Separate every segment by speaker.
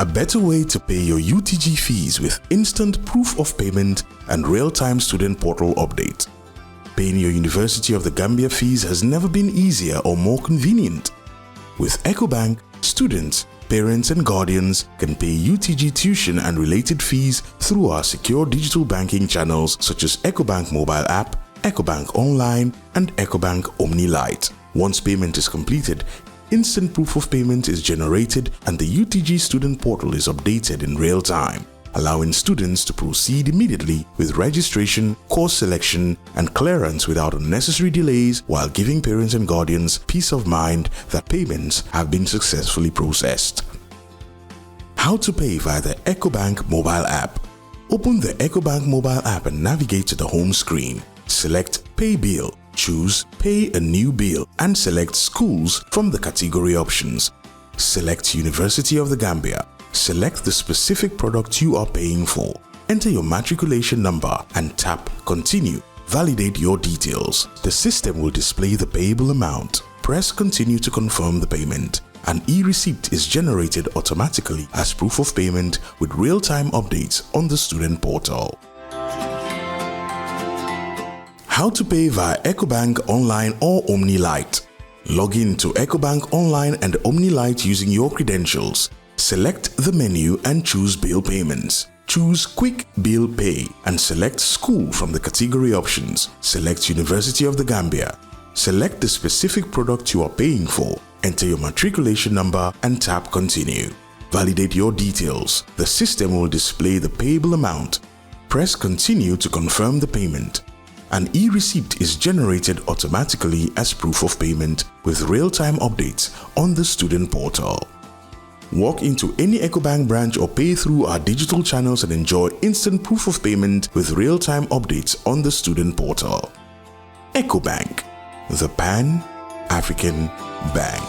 Speaker 1: A better way to pay your UTG fees with instant proof of payment and real-time student portal update. Paying your University of the Gambia fees has never been easier or more convenient. With Ecobank, students, parents and guardians can pay UTG tuition and related fees through our secure digital banking channels such as Ecobank mobile app, Ecobank Online and Ecobank Omni Lite. Once payment is completed, instant proof of payment is generated and the UTG student portal is updated in real time, allowing students to proceed immediately with registration, course selection, and clearance without unnecessary delays, while giving parents and guardians peace of mind that payments have been successfully processed. How to pay via the Ecobank mobile app. Open the Ecobank mobile app and navigate to the home screen. Select Pay Bill. Choose Pay a New Bill and select Schools from the category options. Select University of the Gambia. Select the specific product you are paying for. Enter your matriculation number and tap Continue. Validate your details. The system will display the payable amount. Press Continue to confirm the payment. An e-receipt is generated automatically as proof of payment with real-time updates on the student portal. How to pay via Ecobank Online or Omni Lite. Log in to Ecobank Online and Omni Lite using your credentials. Select the menu and choose Bill Payments. Choose Quick Bill Pay and select School from the category options. Select University of the Gambia. Select the specific product you are paying for. Enter your matriculation number and tap Continue. Validate your details. The system will display the payable amount. Press Continue to confirm the payment. An e-receipt is generated automatically as proof of payment with real-time updates on the student portal. Walk into any Ecobank branch or pay through our digital channels and enjoy instant proof of payment with real-time updates on the student portal. Ecobank, the Pan-African Bank.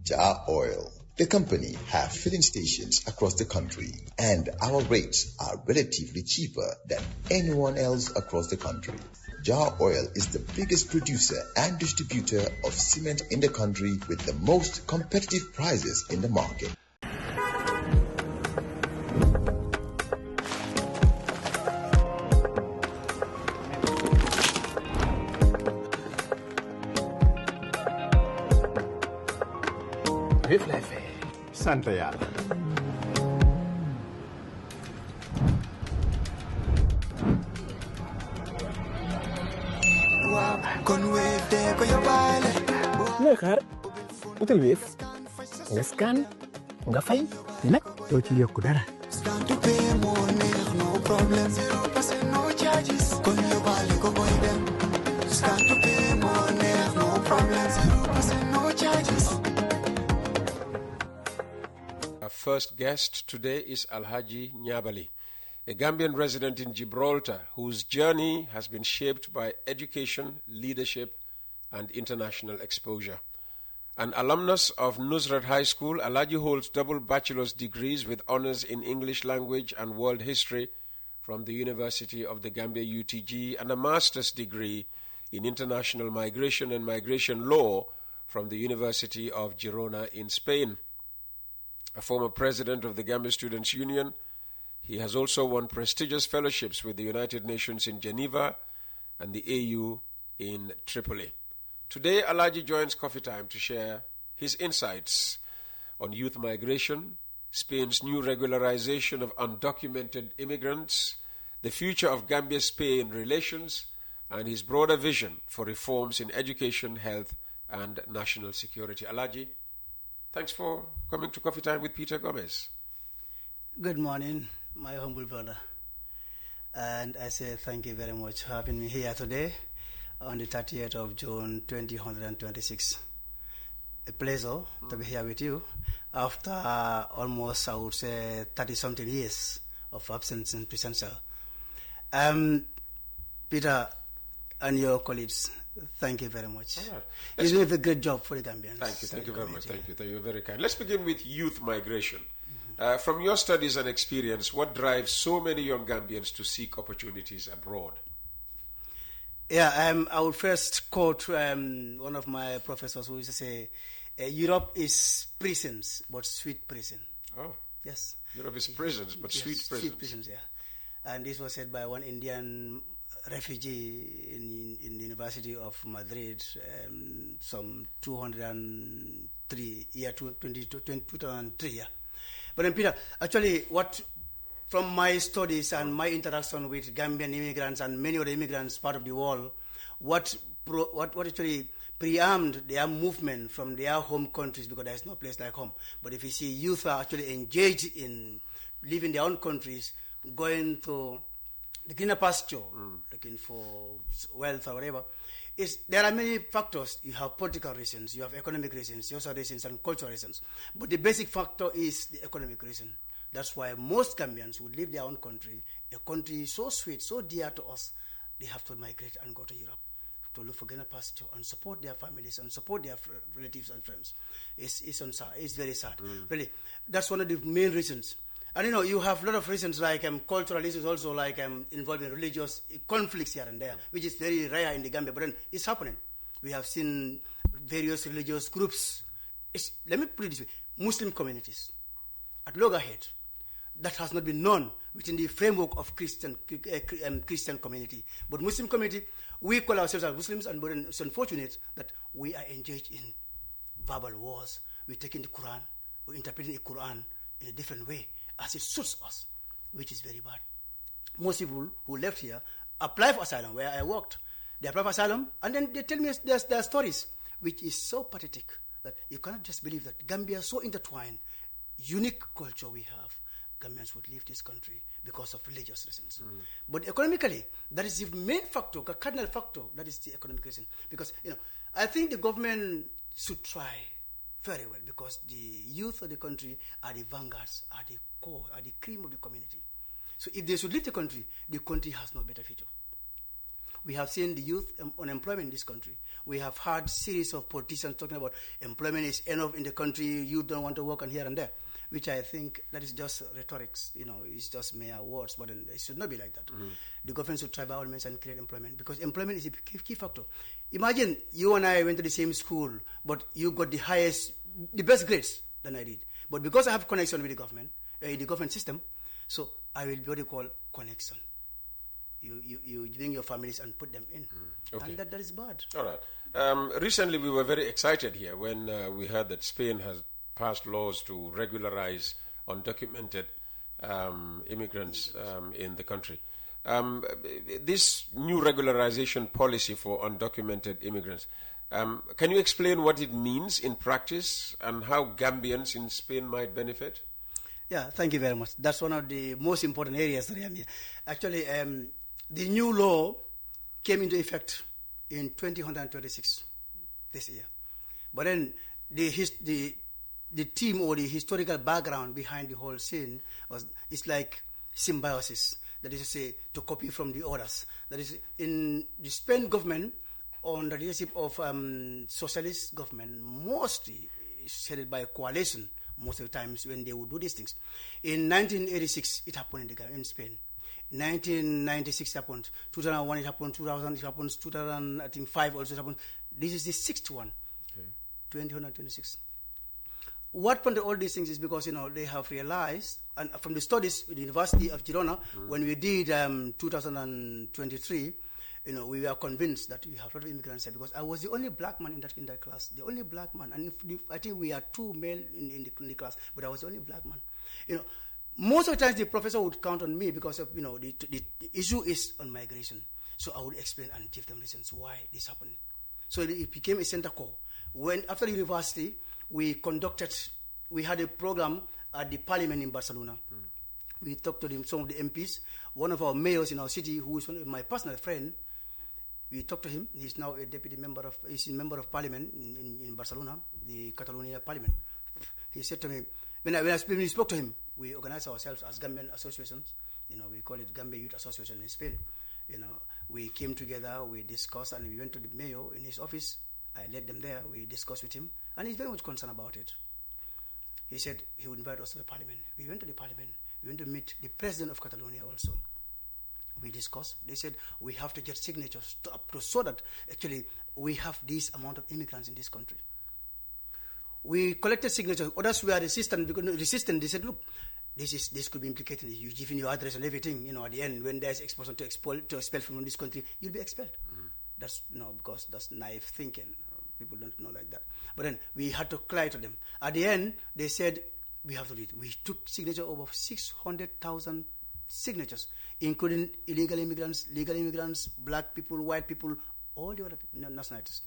Speaker 2: Jar Oil. The company have filling stations across the country and our rates are relatively cheaper than anyone else across the country. Jar Oil is the biggest producer and distributor of cement in the country with the most competitive prices in the market.
Speaker 3: Sant Yàlla.
Speaker 4: looy xaar utal Wave nga scan nga fay nag doo ci yokku dara.
Speaker 5: Our first guest today is Alhaji Nyabally, a Gambian resident in Gibraltar whose journey has been shaped by education, leadership, and international exposure. An alumnus of Nusrat High School, Alhaji holds double bachelor's degrees with honors in English language and world history from the University of the Gambia UTG and a master's degree in international migration and migration law from the University of Girona in Spain. A former president of the Gambia Students' Union, he has also won prestigious fellowships with the United Nations in Geneva and the AU in Tripoli. Today, Alhaji joins Coffee Time to share his insights on youth migration, Spain's new regularization of undocumented immigrants, the future of Gambia-Spain relations, and his broader vision for reforms in education, health, and national security. Alhaji, thanks for coming to Coffee Time with Peter Gomez.
Speaker 6: Good morning, my humble brother. And I say thank you very much for having me here today on the 30th of June 2026. A pleasure to be here with you after almost, I would say, 30-something years of absence in presential. Peter and your colleagues, thank you very much.
Speaker 5: Right.
Speaker 6: You do a great job for the Gambians.
Speaker 5: Thank you very much. Thank you. You're very kind. Let's begin with youth migration. From your studies and experience, what drives so many young Gambians to seek opportunities abroad?
Speaker 6: Yeah, I would first quote one of my professors who used to say, Europe is prisons, but sweet prison.
Speaker 5: Oh.
Speaker 6: Yes.
Speaker 5: Europe is prisons, but
Speaker 6: Yes,
Speaker 5: sweet prisons.
Speaker 6: Sweet prisons, yeah. And this was said by one Indian refugee in the University of Madrid, some 2003, 2003, yeah. But then, Peter, actually, from my studies and my interaction with Gambian immigrants and many other immigrants part of the world, what actually prearmed their movement from their home countries, because there is no place like home. But if you see youth are actually engaged in leaving their own countries, going to the greener pasture, looking for wealth or whatever, there are many factors. You have political reasons, you have economic reasons, social reasons, and cultural reasons. But the basic factor is the economic reason. That's why most Gambians would leave their own country, a country so sweet, so dear to us, they have to migrate and go to Europe to look for greener pasture and support their families and support their relatives and friends. It's very sad. Really, that's one of the main reasons. And you have a lot of reasons like cultural issues also, like involving religious conflicts here and there, which is very rare in the Gambia, but then it's happening. We have seen various religious groups. Let me put it this way: Muslim communities at loggerhead that has not been known within the framework of Christian community. But Muslim community, we call ourselves as Muslims, and but it's unfortunate that we are engaged in verbal wars. We're taking the Quran, we're interpreting the Quran in a different way as it suits us, which is very bad. Most people who left here apply for asylum where I worked. They apply for asylum, and then they tell me their stories, which is so pathetic that you cannot just believe that Gambia is so intertwined, unique culture we have. Gambians would leave this country because of religious reasons. But economically, that is the main factor, the cardinal factor, that is the economic reason. Because, I think the government should try very well, because the youth of the country are the vanguards, are the core, are the cream of the community. So if they should leave the country has no better future. We have seen the youth unemployment in this country. We have had series of politicians talking about employment is enough in the country, you don't want to work, and here and there, which I think that is just rhetorics, it's just mere words, but it should not be like that. The government should try by all means and create employment, because employment is a key factor. Imagine you and I went to the same school, but you got the best grades than I did. But because I have connection with the government, the government system, so I will be what you call connection. You bring your families and put them in.
Speaker 5: Okay.
Speaker 6: And that is bad.
Speaker 5: All right. Recently, we were very excited here when we heard that Spain has passed laws to regularize undocumented immigrants in the country. This new regularization policy for undocumented immigrants, can you explain what it means in practice and how Gambians in Spain might benefit?
Speaker 6: Yeah, thank you very much. That's one of the most important areas that I am here. Actually, the new law came into effect in 2026, this year. But then the theme or the historical background behind the whole scene is like symbiosis. That is to say, to copy from the others. That is, in the Spain government, on the leadership of socialist government, mostly is headed by a coalition, most of the times when they would do these things. In 1986, it happened in Spain. 1996 happened, 2001 it happened, 2000 it happened, 2005 also happened. This is the sixth one, 2026. What prompted all these things is because, they have realized, and from the studies at the University of Girona, when we did 2023, we were convinced that we have a lot of immigrants here, because I was the only black man in that class, the only black man, and I think we are two male in the class, but I was the only black man. Most of the times the professor would count on me because of, the issue is on migration. So I would explain and give them reasons why this happened. So it became a center core. After the university, we had a program at the parliament in Barcelona. We talked to some of the MPs. One of our mayors in our city, who is my personal friend, we talked to him. He's now a member of parliament in Barcelona, the Catalonia parliament. He said to me, when we spoke to him, we organized ourselves as Gambian associations. We call it Gambia Youth Association in Spain. We came together, we discussed, and we went to the mayor in his office. I led them there, we discussed with him, and he's very much concerned about it. He said he would invite us to the parliament. We went to the parliament. We went to meet the president of Catalonia also. We discussed. They said we have to get signatures so that actually we have this amount of immigrants in this country. We collected signatures. Others were resistant. They said, look, this could be implicated. You giving your address and everything. At the end, when there's expulsion to expel from this country, you'll be expelled. That's because that's naive thinking. People don't know like that. But then we had to cry to them. At the end, they said we have to do it. We took signature over 600,000 signatures, including illegal immigrants, legal immigrants, black people, white people, all the other nationalities.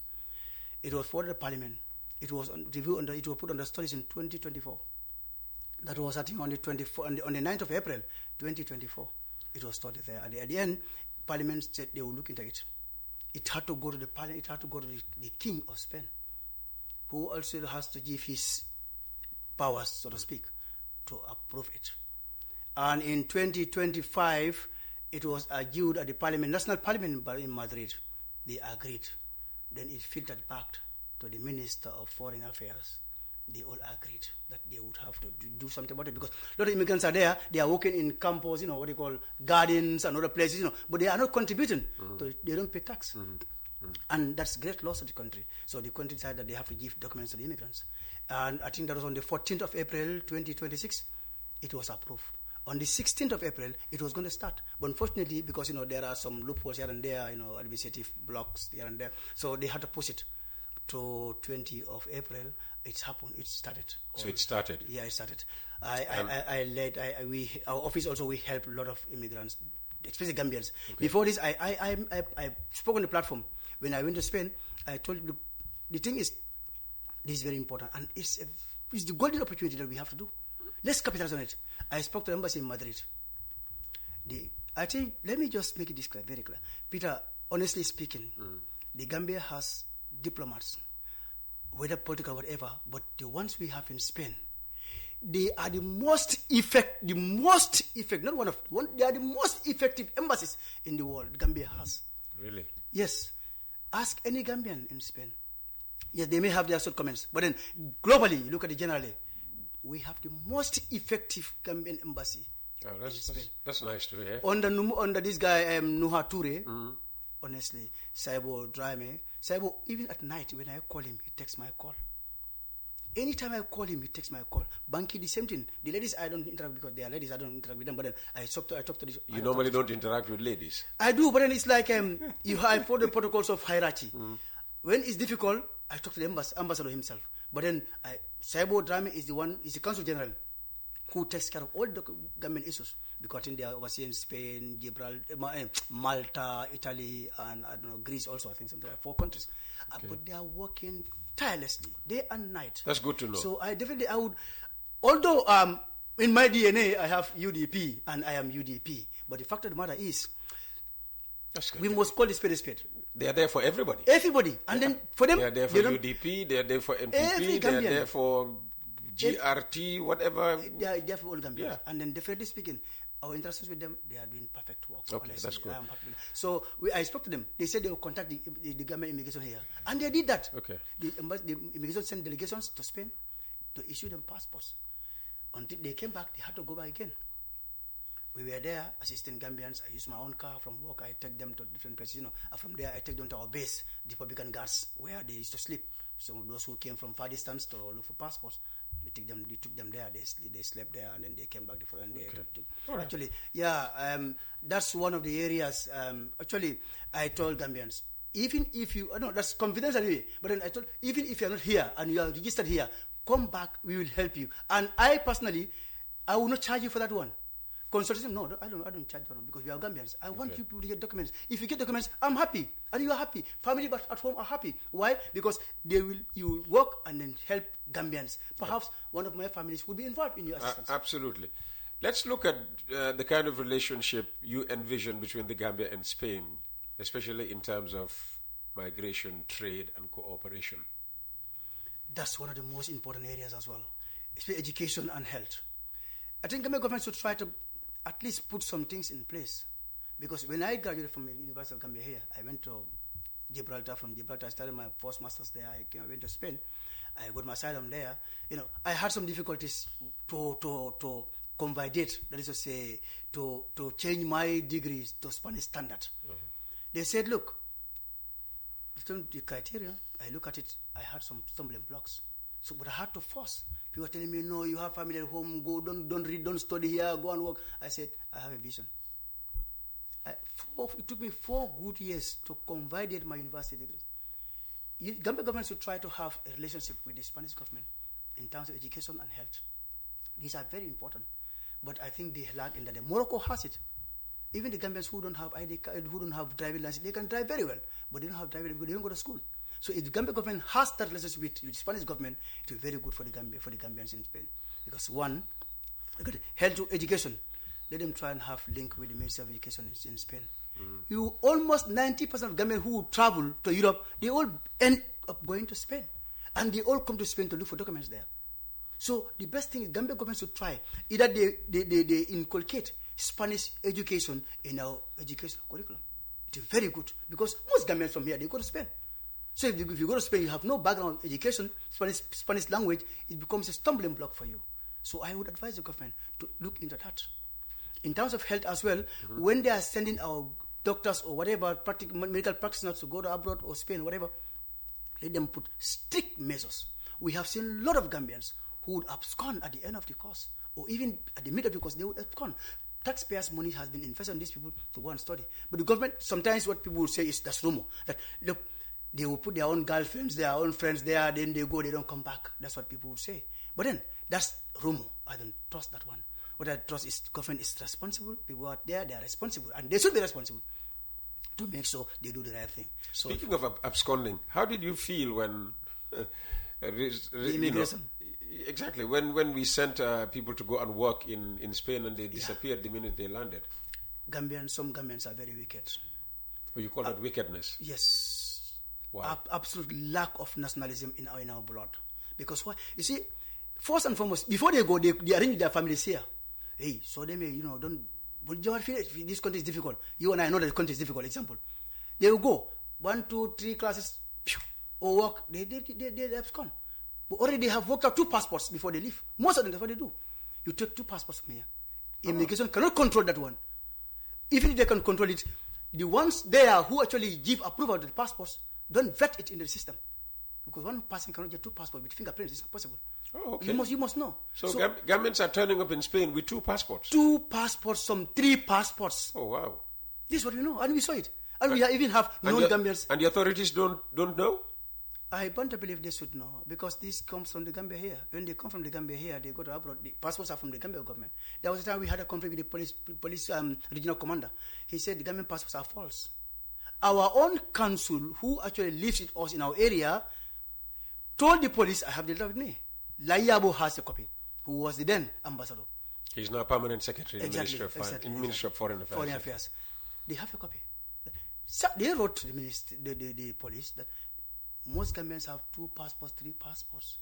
Speaker 6: It was forwarded to Parliament. It was reviewed it was put on the studies in 2024. That was, I think, on the 9th of April, 2024. It was studied there. At the end, Parliament said they will look into it. It had to go to the Parliament. It had to go to the King of Spain, who also has to give his powers, so to speak, to approve it. And in 2025, it was argued at the Parliament, National Parliament in Madrid. They agreed. Then it filtered back to the Minister of Foreign Affairs. They all agreed that they would have to do something about it because a lot of immigrants are there. They are working in campus, what they call gardens and other places, but they are not contributing. So they don't pay tax. And that's great loss of the country. So the country decided that they have to give documents to the immigrants. And I think that was on the 14th of April, 2026, it was approved. On the 16th of April, it was going to start. But unfortunately, because, there are some loopholes here and there, administrative blocks here and there, so they had to push it to 20th of April. It's happened. It started.
Speaker 5: So it started?
Speaker 6: Yeah, it started. Our office also, we help a lot of immigrants, especially Gambians. Okay. Before this, I spoke on the platform. When I went to Spain, I told you, the thing is, this is very important. And it's the golden opportunity that we have to do. Let's capitalize on it. I spoke to the embassy in Madrid. I think, let me just make it very clear. Peter, honestly speaking, the Gambia has diplomats, whether political or whatever, but the ones we have in Spain, they are the most effective, they are the most effective embassies in the world Gambia has.
Speaker 5: Really?
Speaker 6: Yes. Ask any Gambian in Spain. Yes, they may have their shortcomings, but then globally, look at it generally, we have the most effective Gambian embassy.
Speaker 5: Oh, that's nice to hear.
Speaker 6: Under this guy, Nuha Toure, honestly, Saibo Drame, Saibo, even at night when I call him, he takes my call. Anytime I call him, he takes my call. Banky, the same thing. The ladies, I don't interact because they are ladies. I don't interact with them. But then I talk to this.
Speaker 5: You normally don't interact with ladies?
Speaker 6: I do, but then it's like I follow the protocols of hierarchy. When it's difficult, I talk to the ambassador himself. But then Saibo Drame is the consul general who takes care of all the government issues. Because I think they are overseeing Spain, Gibraltar, Malta, Italy, and Greece also. I think something like 4 countries. Okay. But they are working tirelessly, day and night.
Speaker 5: That's good to know.
Speaker 6: So I would, although in my DNA I have UDP and I am UDP, but the fact of the matter is, we must call the spade a spade.
Speaker 5: They are there for everybody.
Speaker 6: Everybody. And then for them,
Speaker 5: they are there for UDP, they are there for MPP, they are there for GRT, whatever.
Speaker 6: They are there for all Gambians.
Speaker 5: Yeah.
Speaker 6: And then definitely speaking, our interactions with them, they are doing perfect work.
Speaker 5: Okay, honestly, that's good.
Speaker 6: So I spoke to them. They said they will contact the government immigration here. And they did that.
Speaker 5: Okay.
Speaker 6: The immigration sent delegations to Spain to issue them passports. Until they came back, they had to go back again. We were there assisting Gambians. I used my own car from work. I take them to different places. From there, I take them to our base, the Republican Guards, where they used to sleep. Some of those who came from far distance to look for passports, we took them there. They slept there, and then they came back the following day. Okay. Actually, that's one of the areas. Actually, I told Gambians, even if you, that's confidential anyway, but then I told, even if you're not here and you are registered here, come back, we will help you. And I personally, I will not charge you for that one. Consultation, no, I don't charge for them because we are Gambians. I want you to get documents. If you get documents, I'm happy, and you are happy. Family at home are happy. Why? Because you work and then help Gambians. Perhaps one of my families would be involved in your assistance.
Speaker 5: Absolutely. Let's look at the kind of relationship you envision between the Gambia and Spain, especially in terms of migration, trade, and cooperation.
Speaker 6: That's one of the most important areas as well, especially education and health. I think Gambia government should try to at least put some things in place. Because when I graduated from the University of Gambia here, I went to Gibraltar. From Gibraltar, I started my first master's there. I went to Spain. I got my asylum there. I had some difficulties to convalidate, that is to say, to change my degrees to Spanish standard. They said, look, the criteria, I look at it, I had some stumbling blocks. So, but I had to force. People were telling me, no, you have family at home, go, don't read, don't study here, go and work. I said, I have a vision. It took me 4 good years to convalidate my university degrees. Gambia government should try to have a relationship with the Spanish government in terms of education and health. These are very important. But I think they lack in that. Morocco has it. Even the Gambians who don't have ID card, who don't have driving license, they can drive very well, but they don't have driving because they don't go to school. So if the Gambia government has that relationship with the Spanish government, it will be very good for the Gambians in Spain. Because one, health to education, let them try and have link with the Ministry of Education in Spain. You almost 90% of Gambians who travel to Europe, they all end up going to Spain, and they all come to Spain to look for documents there. So the best thing is Gambia government should try either they inculcate Spanish education in our educational curriculum. It is very good because most Gambians from here they go to Spain. So if you go to Spain, you have no background education, Spanish language, it becomes a stumbling block for you. So I would advise the government to look into that. In terms of health as well, when they are sending our doctors or whatever medical practitioners to go to abroad or Spain, whatever, let them put strict measures. We have seen a lot of Gambians who would abscond at the end of the course, or even at the middle of the course, they would abscond. Taxpayers' money has been invested in these people to go and study. But the government, sometimes what people will say is that's rumor. That, look, they will put their own girlfriends, their own friends there, then they go, they don't come back. That's what people would say. But then, that's rumor. I don't trust that one. What I trust is government is responsible. People out there, they are responsible. And they should be responsible to make sure they do the right thing. So,
Speaker 5: speaking of absconding, how did you feel when...
Speaker 6: immigration.
Speaker 5: Exactly. When we sent people to go and work in Spain and they disappeared the minute they landed.
Speaker 6: Some Gambians are very wicked.
Speaker 5: Oh, you call that wickedness?
Speaker 6: Yes.
Speaker 5: Why?
Speaker 6: Absolute lack of nationalism in our blood. Because why? You see, first and foremost, before they go, they arrange their families here. Hey, so they may, don't... But this country is difficult. You and I know that the country is difficult. Example. They will go 1, 2, 3 classes, or work. They abscond. But already they have worked out 2 passports before they leave. Most of them, that's what they do. You take 2 passports from here. Immigration cannot control that one. Even if they can control it, the ones there who actually give approval to the passports don't vet it in the system. Because one person cannot get 2 passports with fingerprints. It's not possible.
Speaker 5: Oh, okay.
Speaker 6: You must know.
Speaker 5: So Gambians are turning up in Spain with 2 passports?
Speaker 6: 2 passports, some 3 passports.
Speaker 5: Oh, wow.
Speaker 6: This is what we know. And we saw it. And we even have non-Gambians.
Speaker 5: And the authorities don't know?
Speaker 6: I want to believe they should know, because this comes from the Gambia here. When they come from the Gambia here, they go to abroad. The passports are from the Gambia government. There was a time we had a conflict with the police regional commander. He said the Gambian passports are false. Our own council, who actually lives with us in our area, told the police, I have the letter with me. Layabo has a copy, who was the then ambassador.
Speaker 5: He's now permanent secretary in the Ministry of Foreign Affairs.
Speaker 6: Foreign Affairs. They have a copy. So they wrote to the police that most Gambians have 2 passports, 3 passports.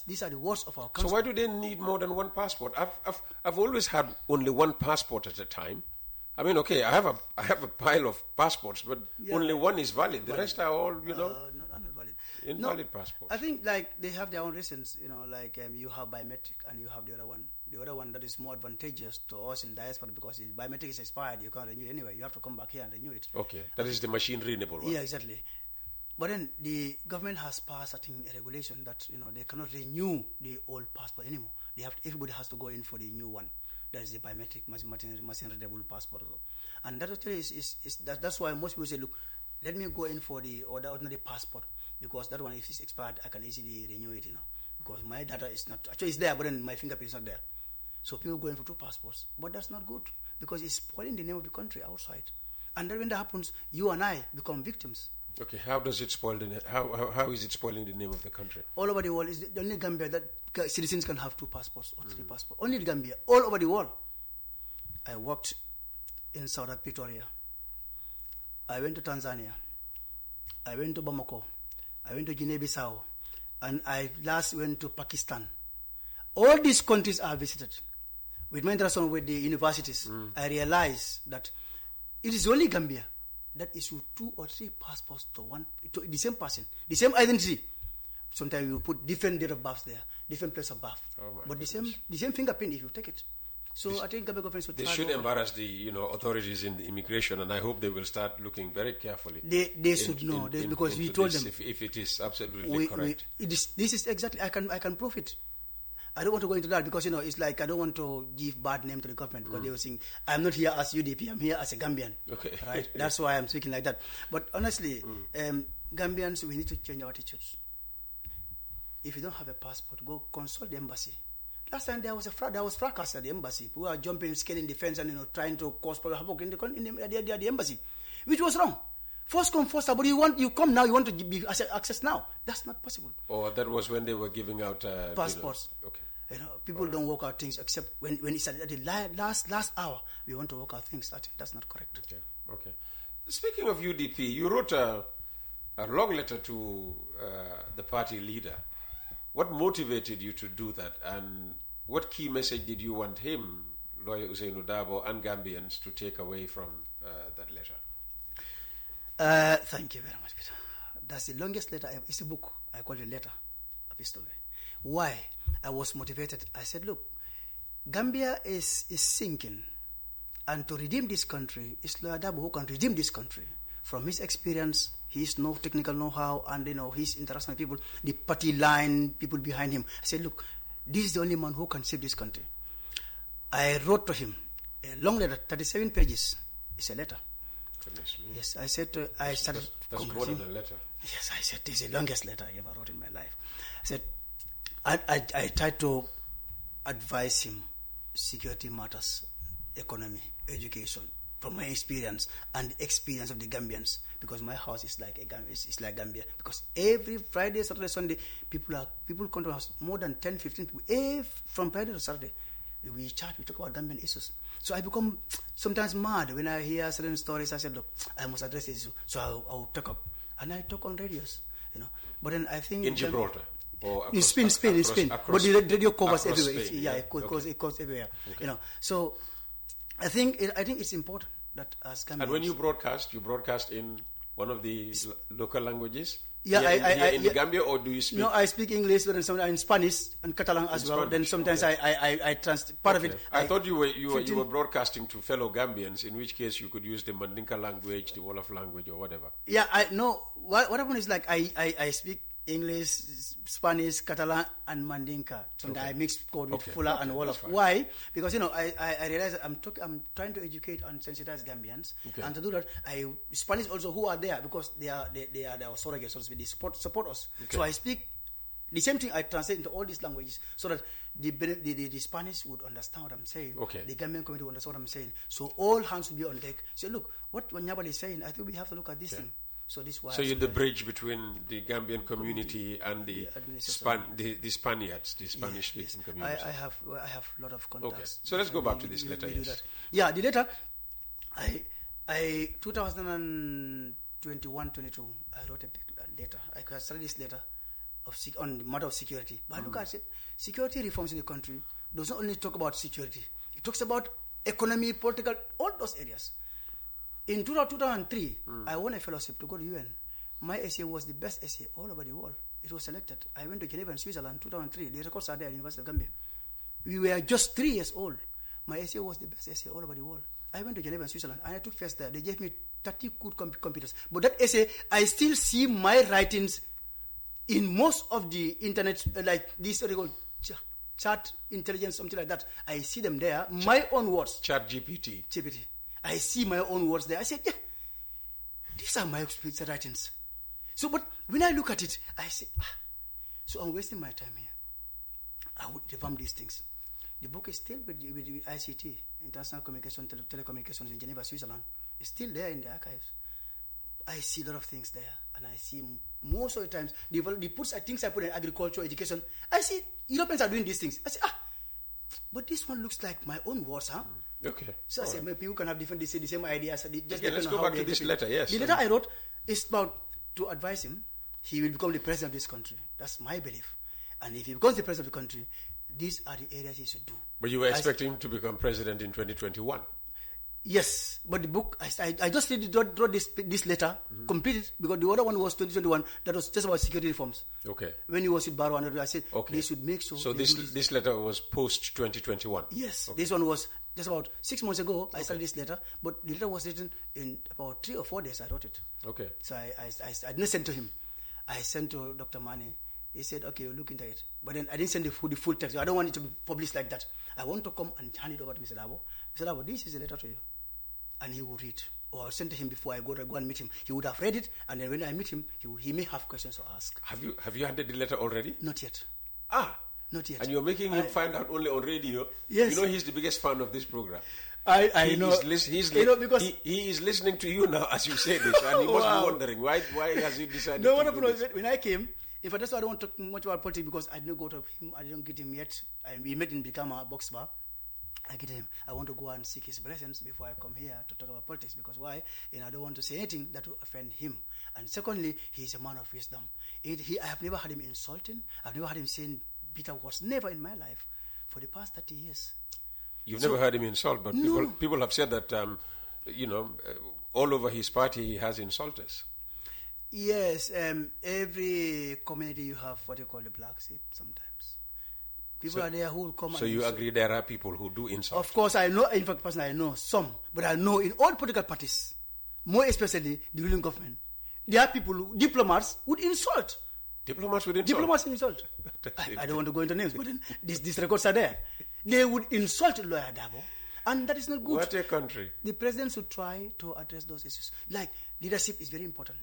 Speaker 6: These are the words of our country.
Speaker 5: So why do they need more than 1 passport? I've always had only 1 passport at a time. I mean, okay, I have a pile of passports, but only 1 is valid. The rest are all,
Speaker 6: not valid.
Speaker 5: Invalid passports.
Speaker 6: I think they have their own reasons. You have biometric and you have the other one. The other one that is more advantageous to us in diaspora, because the biometric is expired. You can't renew it anyway. You have to come back here and renew it.
Speaker 5: Okay, that is the machine renewable one.
Speaker 6: Yeah, exactly. But then the government has passed, I think, a regulation that they cannot renew the old passport anymore. Everybody has to go in for the new one. That is the biometric machine readable passport. And that actually that's why most people say, look, let me go in for the ordinary passport, because that one, if it's expired, I can easily renew it. Because my data is not actually it's there, but then my fingerprint is not there. So people go in for 2 passports, but that's not good, because it's spoiling the name of the country outside. And then when that happens, you and I become victims.
Speaker 5: Okay, how does it spoil the name? How is it spoiling the name of the country?
Speaker 6: All over the world, is the only Gambia that citizens can have 2 passports or 3 passports. Only the Gambia, all over the world. I worked in South Pretoria. I went to Tanzania. I went to Bamako. I went to Guinea-Bissau. And I last went to Pakistan. All these countries I visited. With my interaction with the universities, I realized that it is only Gambia that issue 2 or 3 passports to the same person, the same identity. Sometimes you put different date of birth there, different place of birth, but the same fingerprint if you take it. So I think Gambia government should
Speaker 5: They should embarrass the authorities in the immigration, and I hope they will start looking very carefully.
Speaker 6: They should know because we told them
Speaker 5: if it is absolutely correct.
Speaker 6: This is exactly I can prove it. I don't want to go into that because it's like I don't want to give bad name to the government because they were saying I'm not here as UDP, I'm here as a Gambian.
Speaker 5: Okay.
Speaker 6: Right? That's why I'm speaking like that. But honestly, Gambians, we need to change our attitudes. If you don't have a passport, go consult the embassy. Last time there was fracas at the embassy. People were jumping, scaling the fence, and trying to cause havoc at the embassy, which was wrong. First come, first serve. But you come now. You want to be access now. That's not possible.
Speaker 5: Oh, that was when they were giving out
Speaker 6: passports.
Speaker 5: Okay.
Speaker 6: People don't work out things except when it's at the last hour. We want to work out things. I think that's not correct.
Speaker 5: Okay. Speaking of UDP, you wrote a long letter to the party leader. What motivated you to do that, and what key message did you want him, Lawyer Usainu Dabo, and Gambians to take away from that letter?
Speaker 6: Thank you very much, Peter. That's the longest letter. It's a book. I call it a letter, a pistol. Why? I was motivated. I said, look, Gambia is sinking, and to redeem this country, it's Lawyer Dabo who can redeem this country. From his experience, his technical know-how, and his international people, the party line, people behind him. I said, look, this is the only man who can save this country. I wrote to him a long letter, 37 pages. It's a letter. Yes, I said, I started.
Speaker 5: That's more than a letter.
Speaker 6: Yes, I said, this is the longest letter I ever wrote in my life. I said, I tried to advise him security matters, economy, education, from my experience and the experience of the Gambians, because my house is like it's like Gambia. Because every Friday, Saturday, Sunday, people come to us, more than 10, 15 people, from Friday to Saturday. We chat, we talk about Gambian issues. So I become sometimes mad when I hear certain stories. I said, look, I must address this issue. So I'll talk up. And I talk on radios, But then I think...
Speaker 5: In Gibraltar? Or
Speaker 6: in Spain. But the radio covers everywhere.
Speaker 5: Spain,
Speaker 6: it goes everywhere. Okay. So I think it's important that as Gambians...
Speaker 5: And when you broadcast in one of the local languages?
Speaker 6: Yeah,
Speaker 5: here in the Gambia, or do you speak?
Speaker 6: No, I speak English, but sometimes in Spanish and Catalan as well. Then sometimes I translate part of it.
Speaker 5: I thought you were broadcasting to fellow Gambians, in which case you could use the Mandinka language, the Wolof language, or whatever. Yeah,
Speaker 6: what happened is like I speak English, Spanish, Catalan, and Mandinka. Sometimes I mix code with Fula and Wolof. Why? Because I realize I'm trying to educate and sensitize Gambians, and to do that, Spanish also who are there because they are our surrogates, so to speak. They support us. So I speak the same thing. I translate into all these languages so that the Spanish would understand what I'm saying. The Gambian community would understand what I'm saying. So all hands will be on deck. So look, what Nyabally is saying, I think we have to look at this thing. So this why.
Speaker 5: So you're the bridge between the Gambian community and the Spaniards, the Spanish-speaking community.
Speaker 6: I have a lot of contacts.
Speaker 5: So let's go back to this letter. Yes.
Speaker 6: Yeah, the letter. I 2021-22. I wrote a big letter. I started this letter on the matter of security. But look at it. Security reforms in the country does not only talk about security. It talks about economy, political, all those areas. In 2003, I won a fellowship to go to UN. My essay was the best essay all over the world. It was selected. I went to Geneva in Switzerland in 2003. The records are there at the University of Gambia. We were just 3 years old. My essay was the best essay all over the world. I went to Geneva in Switzerland and I took first there. They gave me 30 good computers. But that essay, I still see my writings in most of the internet, like this chat intelligence, something like that. I see them there. My own words.
Speaker 5: Chat GPT.
Speaker 6: I see my own words there. I said, yeah, these are my writings. So, but when I look at it, I say, so I'm wasting my time here. I would revamp these things. The book is still with ICT, International Communication, Telecommunications in Geneva, Switzerland. It's still there in the archives. I see a lot of things there, and I see most of the times, the things I put in agriculture, education, I see Europeans are doing these things. I say, but this one looks like my own words, huh?
Speaker 5: Okay.
Speaker 6: So I said, people can have the same ideas.
Speaker 5: Let's go back to this letter, yes.
Speaker 6: The letter I wrote is about to advise him. He will become the president of this country. That's my belief. And if he becomes the president of the country, these are the areas he should do.
Speaker 5: But you were expecting him to become president in 2021?
Speaker 6: Yes, but the book, I just wrote this letter, completed, because the other one was 2021, that was just about security reforms.
Speaker 5: Okay.
Speaker 6: When he was with Barrow, and I said,
Speaker 5: Okay.
Speaker 6: they should make sure.
Speaker 5: So this letter was post 2021?
Speaker 6: Yes,
Speaker 5: Okay.
Speaker 6: this one was just about 6 months ago, I started this letter, but the letter was written in about 3 or 4 days, I wrote it.
Speaker 5: Okay.
Speaker 6: So I didn't send to him. I sent to Dr. Mane. He said, okay, we'll look into it. But then I didn't send the full text. I don't want it to be published like that. I want to come and hand it over to Mr. Dabo. Mr. Dabo, this is a letter to you. And he will read. Or I'll send to him before I go and meet him. He would have read it, and then when I meet him, he may have questions to ask.
Speaker 5: Have you handed the letter already?
Speaker 6: Not yet. Not yet.
Speaker 5: And you're making him find out only on radio?
Speaker 6: Yes.
Speaker 5: You know he's the biggest fan of this program.
Speaker 6: I know.
Speaker 5: Because he is listening to you now as you say this, and he must be wondering why has he decided
Speaker 6: no,
Speaker 5: to do this?
Speaker 6: When I came, in fact, that's why I don't want to talk much about politics, because I didn't go to him. I didn't get him yet. We met in Bikama box bar. I get him. I want to go and seek his blessings before I come here to talk about politics, because why? I don't want to say anything that will offend him. And secondly, he's a man of wisdom. I have never had him insulting. I've never had him saying bitter words. Never in my life for the past 30 years.
Speaker 5: You've never heard him insult, but
Speaker 6: no.
Speaker 5: people have said that, all over his party he has insulters.
Speaker 6: Yes, every community you have what you call the black sheep sometimes. People are there who will come.
Speaker 5: So you agree there are people who do insult?
Speaker 6: Of course, I know. In fact, personally, I know some, but I know in all political parties, more especially the ruling government, there are people, diplomats, would insult.
Speaker 5: Diplomats would insult?
Speaker 6: Diplomats insult. I don't want to go into names, but then these records are there. They would insult Lawyer Dabo, and that is not good.
Speaker 5: What a country.
Speaker 6: The president should try to address those issues. Like, leadership is very important.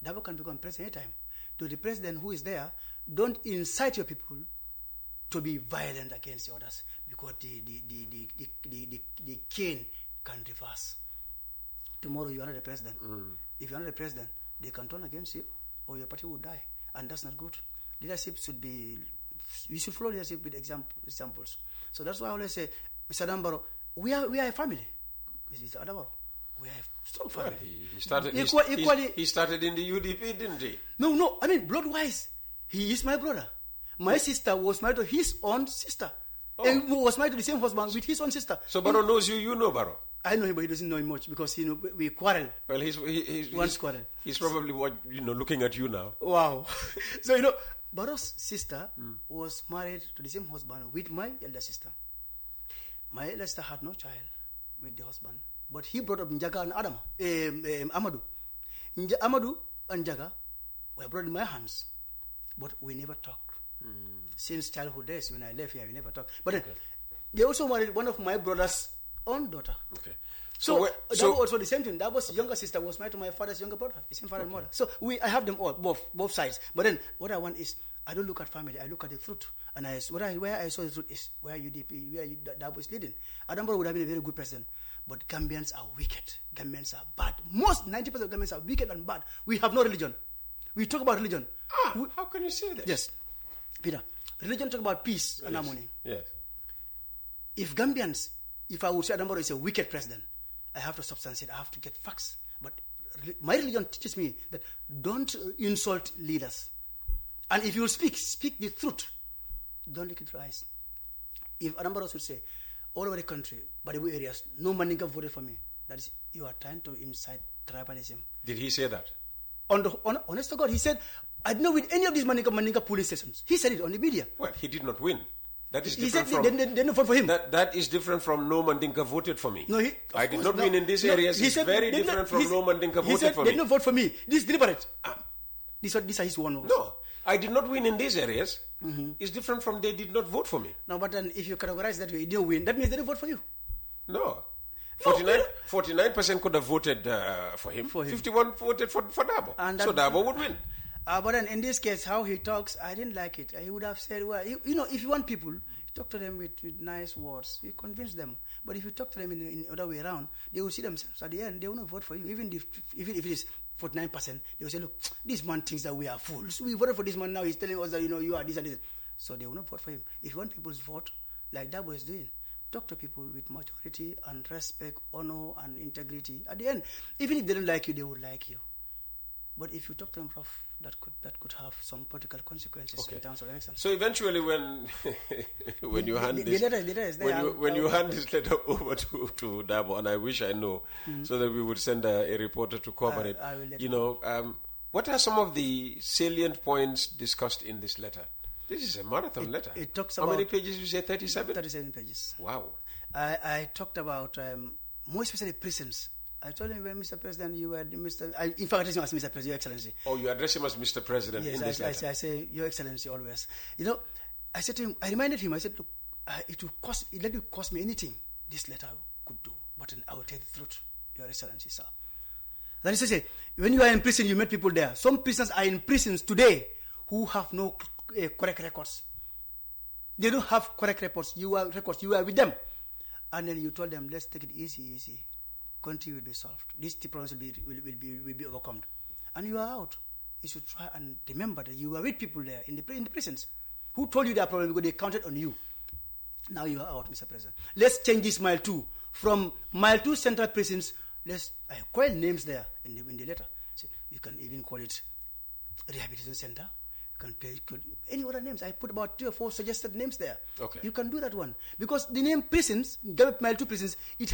Speaker 6: Dabo can become president anytime. To the president who is there, don't incite your people to be violent against the others, because the cane can reverse. Tomorrow you are not the president. If you are not the president, they can turn against you, or your party will die, and that's not good. Leadership should be, we should follow leadership with examples. So that's why I always say, Mr. Dambaro, we are a family. Mr. Adabaro, we are a strong family.
Speaker 5: Well, he started in the UDP, didn't he?
Speaker 6: No. I mean, blood-wise, he is my brother. My sister was married to his own sister. And was married to the same husband with his own sister.
Speaker 5: So Barrow knows you, you know Barrow?
Speaker 6: I know him, but he doesn't know him much, because we quarrel.
Speaker 5: Well, he's
Speaker 6: quarrel.
Speaker 5: He's probably looking at you now.
Speaker 6: Wow. So Barrow's sister was married to the same husband with my elder sister. My elder sister had no child with the husband, but he brought up Njaga and Amadou. Amadou and Njaga were brought in my hands, but we never talked. Since childhood days, when I left here, we never talked. But then, they also married one of my brother's own daughter. Okay. So that was also the same thing. That was younger sister was married to my father's younger brother, the same father and mother. So I have them all, both sides. But then what I want is, I don't look at family, I look at the truth. And where I saw the truth is where Dabo is leading. Adambaro would have been a very good president. But Gambians are wicked. Gambians are bad. Most 90% of Gambians are wicked and bad. We have no religion. We talk about religion.
Speaker 5: How can you say that?
Speaker 6: Yes. Peter, religion talk about peace and harmony.
Speaker 5: Yes.
Speaker 6: If I would say Adambaro is a wicked president, I have to substantiate, I have to get facts. But my religion teaches me that don't insult leaders. And if you speak the truth. Don't look into eyes. If Adambaro should say, all over the country, by the way areas, no Mandinka voted for me, that is, you are trying to incite tribalism.
Speaker 5: Did he say that?
Speaker 6: Honest to God, he said, I don't know with any of these Mandinka police stations. He said it on the media.
Speaker 5: Well, he did not win. That is
Speaker 6: He
Speaker 5: different
Speaker 6: said
Speaker 5: from...
Speaker 6: they didn't vote for him.
Speaker 5: That is different from no Mandinka voted for me.
Speaker 6: No,
Speaker 5: I did not win in these areas. It's very different from no Mandinka voted for me.
Speaker 6: They did not vote for me. This is deliberate. These are his one words.
Speaker 5: No, I did not win in these areas. It's different from they did not vote for me.
Speaker 6: No, but then if you categorize that way, you didn't win, that means they didn't vote for you.
Speaker 5: No. 49% could have voted for him. 51 voted for Dabo. So Dabo would win.
Speaker 6: But then in this case, how he talks, I didn't like it. He would have said, well, if you want people, talk to them with nice words. You convince them. But if you talk to them in other way around, they will see themselves at the end. They will not vote for you. Even if it is 49%, they will say, look, this man thinks that we are fools. We voted for this man now. He's telling us that, you are this and this. So they will not vote for him. If you want people's vote, like Dabo is doing, talk to people with maturity and respect, honor and integrity. At the end, even if they don't like you, they will like you. But if you talk to them rough, that could have some political consequences in terms of elections.
Speaker 5: So eventually, when you hand this letter over to Dabo, and I wish I know, so that we would send a reporter to cover it.
Speaker 6: I will let you know.
Speaker 5: What are some of the salient points discussed in this letter? This is a marathon letter.
Speaker 6: It talks
Speaker 5: How
Speaker 6: about...
Speaker 5: many pages you say, 37?
Speaker 6: 37 pages.
Speaker 5: Wow.
Speaker 6: I talked about, more especially prisons. I told him, well, Mr. President, you were Mr. In fact, I address him as Mr. President, Your Excellency.
Speaker 5: Oh, you address him as Mr. President in this letter?
Speaker 6: I say, Your Excellency, always. I said to him, I reminded him, I said, look, let it cost me anything this letter could do, but I will tell the truth, Your Excellency, sir. That is to say, when you are in prison, you meet people there. Some prisoners are in prisons today who have no correct records. They don't have correct records. You are with them. And then you told them, let's take it easy. Country will be solved. These problems will be overcome. And you are out. You should try and remember that you are with people there in the prisons who told you their problem because they counted on you. Now you are out, Mr. President. Let's change this Mile 2. From Mile 2 central prisons, I call names there in the letter. So you can even call it Rehabilitation Center. You can any other names. I put about 3 or 4 suggested names there. Okay. You can do that one. Because the name prisons, Mile 2 prisons, it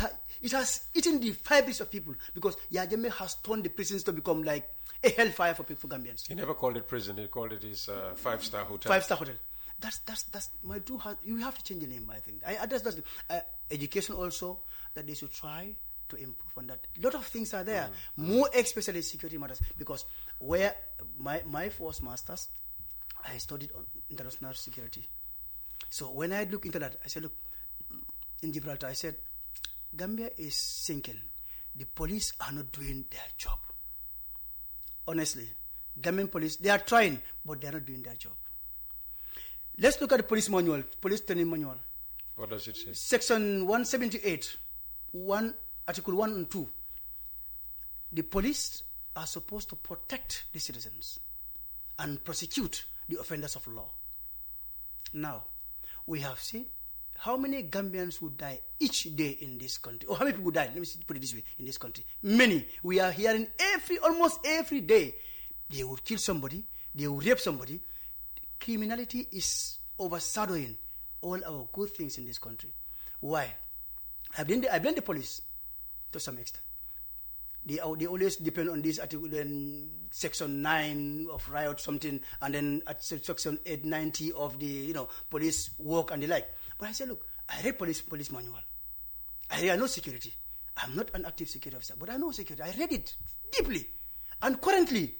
Speaker 6: has eaten the fabrics of people. Because Yajame has turned the prisons to become like a hellfire for Gambians.
Speaker 5: He never called it prison. He called it his 5-star hotel.
Speaker 6: 5-star hotel. That's Mile 2. You have to change the name, I think. I address that. Education also, that they should try to improve on that. A lot of things are there, more especially security matters, because where my first masters, I studied on international security. So when I look into that, I said, look, in Gibraltar, I said, Gambia is sinking. The police are not doing their job. Honestly, Gambian police, they are trying, but they are not doing their job. Let's look at the police manual, police training manual.
Speaker 5: What does it say?
Speaker 6: Section 178, Article 1 and 2. The police are supposed to protect the citizens and prosecute the offenders of law. Now, we have seen how many Gambians would die each day in this country. Or how many people would die, let me put it this way, in this country. Many. We are hearing almost every day, they would kill somebody, they would rape somebody. Criminality is overshadowing all our good things in this country. Why? I blame the police to some extent. They always depend on this article, then Section 9 of riot something, and then at Section 890 of the police work and the like. But I said, look, I read police manual. I know security. I'm not an active security officer, but I know security. I read it deeply. And currently,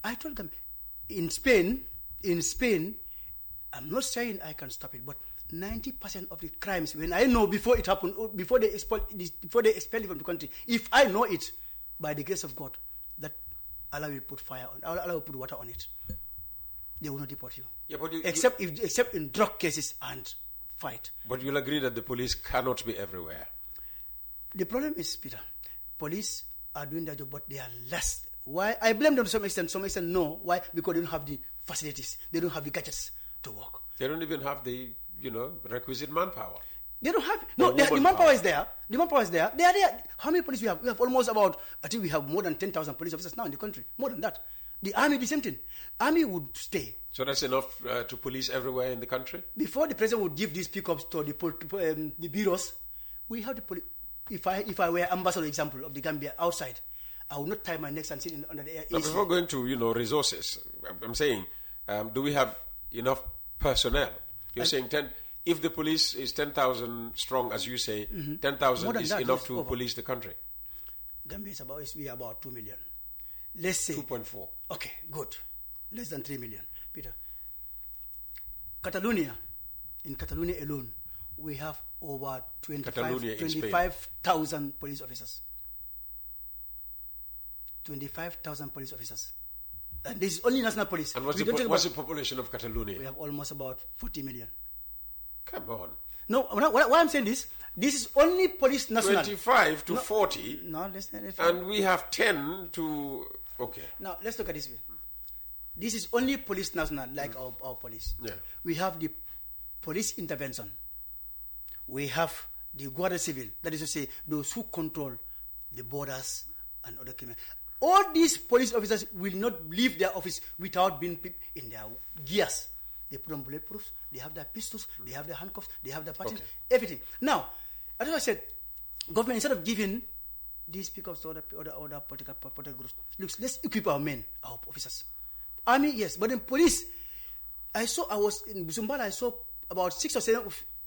Speaker 6: I told them, in Spain, I'm not saying I can stop it, but 90% of the crimes, when I know before it happened, before they expel it from the country, if I know it, by the grace of God, that Allah will put fire on, Allah will put water on it. They will not deport you. Yeah, but except in drug cases and fight. But
Speaker 5: you'll agree that the police cannot be everywhere.
Speaker 6: The problem is, Peter, police are doing their job, but they are less. Why? I blame them to some extent. Some extent, no. Why? Because they don't have the facilities. They don't have the gadgets to work.
Speaker 5: They don't even have the, requisite manpower.
Speaker 6: They don't have... No, the manpower is there. The manpower is there. They are there. How many police we have? We have almost about... I think we have more than 10,000 police officers now in the country. More than that. The army, the same thing. Army would stay.
Speaker 5: So that's enough to police everywhere in the country?
Speaker 6: Before the president would give these pickups to the bureaus, we have the police... If I were ambassador, example, of the Gambia outside, I would not tie my neck and sit under the air.
Speaker 5: Now, before going to, resources, I'm saying, do we have enough personnel? You're saying 10... If the police is 10,000 strong, as you say, 10,000 is enough to police the country.
Speaker 6: Gambia is about 2 million. Let's say
Speaker 5: 2.4.
Speaker 6: Okay, good. Less than 3 million, Peter. In Catalonia alone, we have over 25,000 police officers. 25,000 police officers. And this is only national police.
Speaker 5: And what's the population of Catalonia?
Speaker 6: We have almost about 40 million.
Speaker 5: Come on.
Speaker 6: No, what I'm saying is, this is only police national.
Speaker 5: 25 to 40.
Speaker 6: No, listen.
Speaker 5: And we have 10 to... Okay.
Speaker 6: Now, let's look at this way. This is only police national, like our police. Yeah. We have the police intervention. We have the Guardia Civil. That is to say, those who control the borders and other criminals. All these police officers will not leave their office without being in their gears. They put on bulletproofs, they have their pistols, they have their handcuffs, they have their patches, everything. Now, as I said, government, instead of giving these pickups to other political groups, look, let's equip our men, our officers. Army, yes, but in police, I was in Busumbala, I saw about 6 or 7,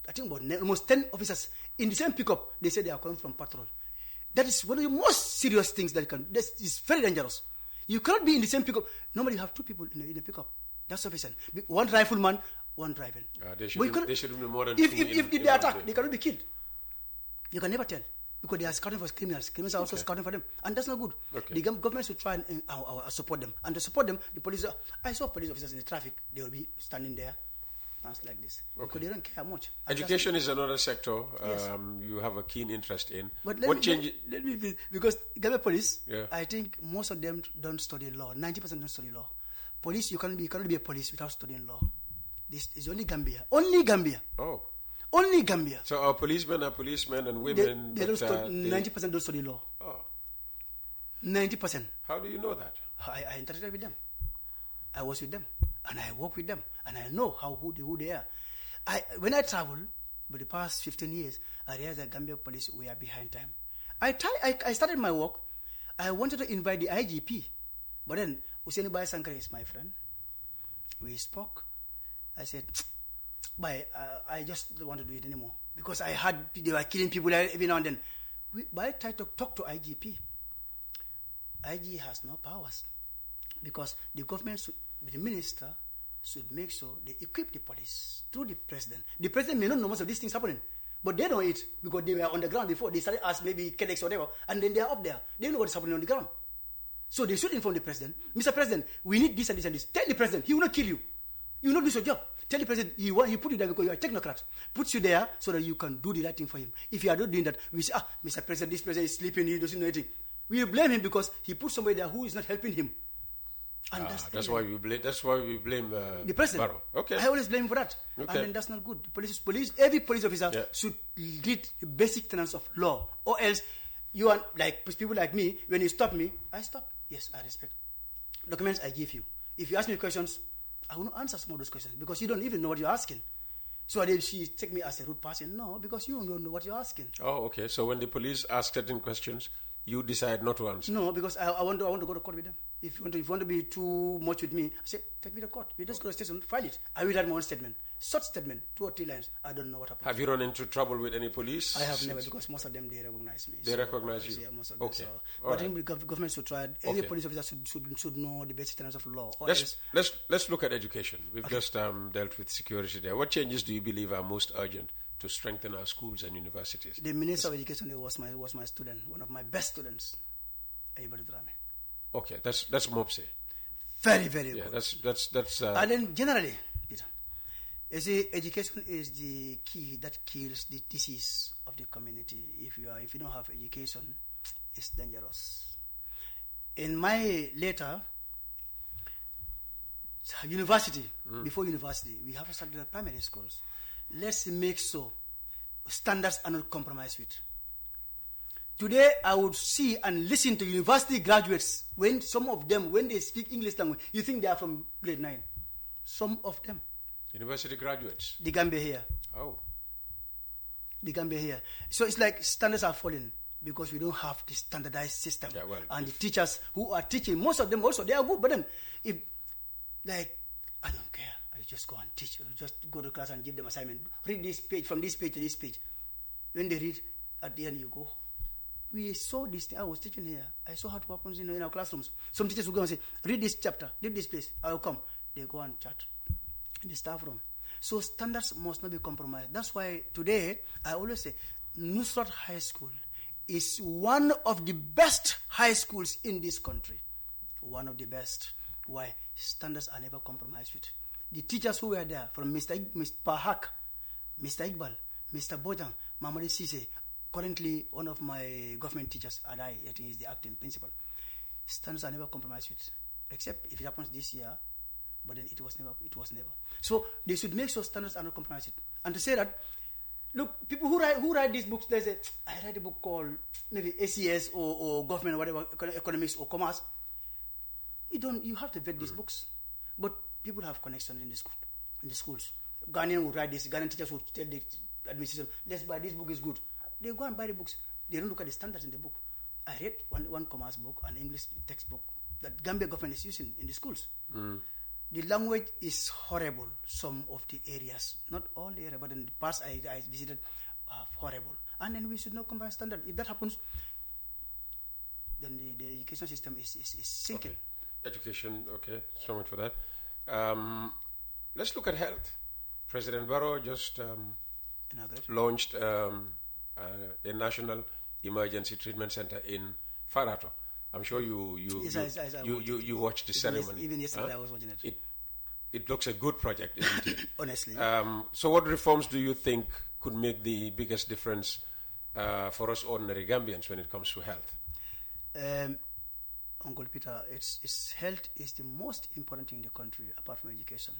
Speaker 6: I think about almost 10 officers in the same pickup. They said they are coming from patrol. That is one of the most serious things that is very dangerous. You cannot be in the same pickup. Normally you have 2 people in a pickup. That's sufficient. One rifleman, one driving.
Speaker 5: They shouldn't be more than
Speaker 6: if
Speaker 5: 2
Speaker 6: if they attack, they cannot be killed. You can never tell. Because they are scouting for criminals. Criminals are also scouting for them. And that's not good. The government should try and support them. And to support them, the police, I saw police officers in the traffic, they will be standing there, like this. Because they don't care much.
Speaker 5: Education is another sector you have a keen interest in.
Speaker 6: But
Speaker 5: what changes?
Speaker 6: Because Gambia police, I think most of them don't study law. 90% don't study law. Police, you cannot be a police without studying law. This is only Gambia. Only Gambia.
Speaker 5: Oh.
Speaker 6: Only Gambia.
Speaker 5: So our policemen are policemen and women.
Speaker 6: They don't study, 90% don't study law.
Speaker 5: Oh.
Speaker 6: 90%.
Speaker 5: How do you know that?
Speaker 6: I interacted with them. I was with them. And I work with them. And I know who they are. When I travel, for the past 15 years, I realized that Gambia police, we are behind time. I started my work. I wanted to invite the IGP. But then, Hussein Bai Sankare is my friend. We spoke. I said, I just don't want to do it anymore. Because they were killing people every now and then. I tried to talk to IGP. IG has no powers. Because the government, the minister, should make sure they equip the police through the president. The president may not know most of these things happening. But they know it because they were on the ground before. They started as maybe KEDEX or whatever. And then they are up there. They know what's happening on the ground. So they should inform the president. Mr. President, we need this and this and this. Tell the president. He will not kill you. You will not do your job. Tell the president he put you there because you are a technocrat. Puts you there so that you can do the right thing for him. If you are not doing that, we say, Mr. President, this president is sleeping, he doesn't know anything. We will blame him because he put somebody there who is not helping him. And that's why we blame the president. Barrow. Okay. I always blame him for that. Okay. And then that's not good. Every police officer should read the basic tenets of law. Or else you are like people like me, when you stop me, I stop. Yes, I respect. Documents I give you. If you ask me questions, I will not answer some of those questions because you don't even know what you're asking. So she take me as a rude person? No, because you don't know what you're asking. Oh, okay. So when the police ask certain questions, you decide not to answer? No, because I want to go to court with them. If you want to be too much with me, I say, take me to court. We just go to the station, file it. I will write my own statement. Short statement, 2 or 3 lines. I don't know what happened. Have you run into trouble with any police? I have never, because most of them, they recognize me. They recognize you? Yeah, most of them. Okay. But I think the government should try. Every police officer should know the basic tenets of law. Let's look at education. We've just dealt with security there. What changes do you believe are most urgent to strengthen our schools and universities? The Minister of Education was my student, one of my best students, Nyabally. Okay, that's Mopse. Very, very good. That's. And then generally, Peter, you see, education is the key that kills the disease of the community. If you don't have education, it's dangerous. In my later university, before university, we have started at primary schools. Let's make sure standards are not compromised with. Today, I would see and listen to university graduates, when some of them, when they speak English language, you think they are from grade 9. Some of them. University graduates? The Gambia here. Oh. The Gambia here. So it's like standards are falling because we don't have the standardized system. Yeah, well, and the teachers who are teaching, most of them also, they are good, but then, I don't care. I just go and teach. I just go to class and give them assignment. Read this page, from this page to this page. When they read, at the end you go. We saw this thing. I was teaching here. I saw how it happens in our classrooms. Some teachers will go and say, read this chapter, read this place. I will come. They go and chat in the staff room. So standards must not be compromised. That's why today, I always say, Nusrat High School is one of the best high schools in this country. One of the best. Why? Standards are never compromised with. The teachers who were there, from Mr. Pahak, Mr. Iqbal, Mr. Bojang, Mamadi Sise, currently one of my government teachers, and I think is the acting principal. Standards are never compromised with, except if it happens this year, but then it was never. So they should make sure standards are not compromised with. And to say that Look, people who write these books, they say, I write a book called maybe ACS or government or whatever, economics or commerce. You have to vet these books. But people have connections in the schools. Ghanaian will write this, Ghanaian teachers will tell the administration, let's buy this book, is good. They go and buy the books. They don't look at the standards in the book. I read one commerce book, an English textbook that Gambia government is using in the schools. The language is horrible, some of the areas. Not all the areas, but in the past I visited, horrible. And then we should not combine standard. If that happens, then the education system is sinking.
Speaker 5: Okay. Education, okay, so much for that. Let's look at health. President Barrow just launched a national emergency treatment center in Farato. I'm sure you watched the ceremony.
Speaker 6: Even yesterday I was watching it.
Speaker 5: It looks a good project, isn't it?
Speaker 6: Honestly.
Speaker 5: So what reforms do you think could make the biggest difference for us ordinary Gambians when it comes to health?
Speaker 6: Uncle Peter, it's health is the most important thing in the country apart from education.